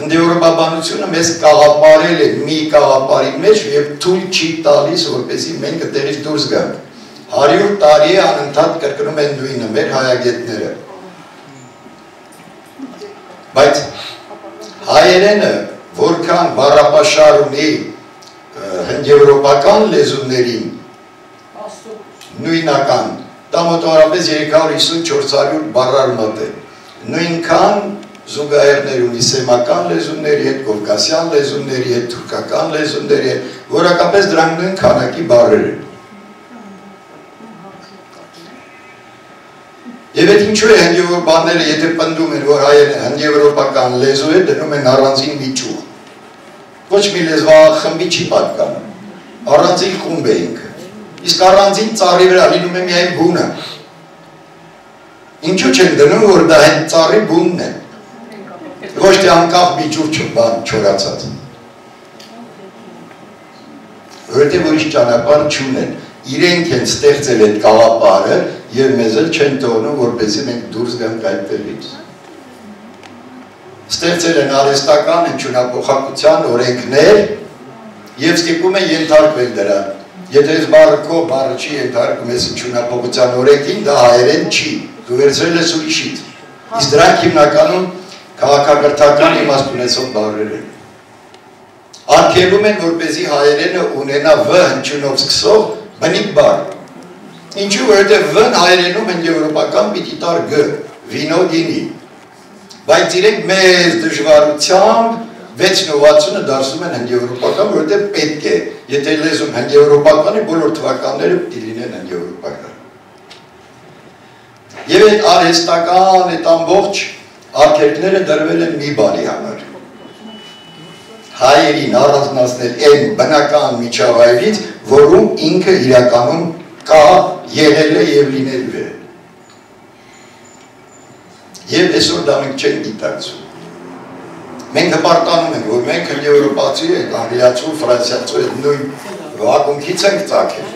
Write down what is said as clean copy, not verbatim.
Հնդեվրոպաբանությունը մեզ կաղապարել է մի կաղապարի մեջ և թույլ չի տալիս, որպեսզի մենք այդտեղից դուրս գանք։ 100 տարի է անընդհատ կրկնում են նույնը մեր հայագետները։ Բայց հայերենը որքան բառապաշար ունի հնդեվրոպական լեզուներին նույնական, դա մոտավորապես 350-400 բառար մոտ է, նույնքան զուգահեռներ ունի սեմական լեզուների հետ, կովկասյան լեզուների հետ, թուրքական լեզուների հետ, որակապես դրանք նույն քանակի բառեր են։ Եվ այդ ինչու է հնդեվրոպաները, եթե պնդում են, որ հայերեն հնդեվրոպական լեզու է, դնում են առանձին մի ճյուղ։ Ոչ մի լեզվախմբի չի պատկանում, առանձին խումբ է ինքը, իսկ առանձին ծառի վրա լինում է միայն բունը։ Ինչու չեն դնում, որ դա հենց ծառի բունն է, ոչ թե անկախ մի ճյուղ չորացած։ Որովհետև ուրիշ ճանապարհ չունեն, իրենք են ստեղծել այդ կաղապարը և մեզ էլ չեն թողնում, որպեսզի մենք դուրս գանք այդտեղից։ Ստեղծել են արհեստական հնչյունափոխակության օրենքներ և ստիպում են ենթարկվել դրան։ Եթե այս բառը քո բառը չի ենթարկում ես հնչյունափոխության օրենքին, դա հայերեն չի, դու վերցրել ես ուրիշից։ Իսկ դրանք հիմնականում քաղաքակրթական իմաստ ունեցող բառեր են։ Արգելում են, որպեսզի հայերենը ունենա վ հնչյունով սկսող բնիկ բառ։ Ինչու, որովհետև վ-ն հայերենում հնդեվրոպական պիտի տար գ, վինո գինի։ Բայց իրենք մեծ դժվարությամբ 6-ը դարձնում են հնդեվրոպական, որովհետև պետք է, եթե լեզուն հնդեվրոպական է, բոլոր թվականները պիտի լինեն հնդեվրոպական։ Եվ այդ արհեստական, այդ ամբողջ արգելքները դրվել են մի բանի համար։ Հայերին առանձնացնել այն բնական միջավայրից, որում ինքը իրականում կա, եղել է և լինելու է։ Եվ այսօր դա մենք չենք գիտակցում։ Մենք հպարտանում ենք, որ մենք հնդեվրոպացի ենք, անգլիացու, ֆրանսիացու, նույն ակունքից ենք ծագել։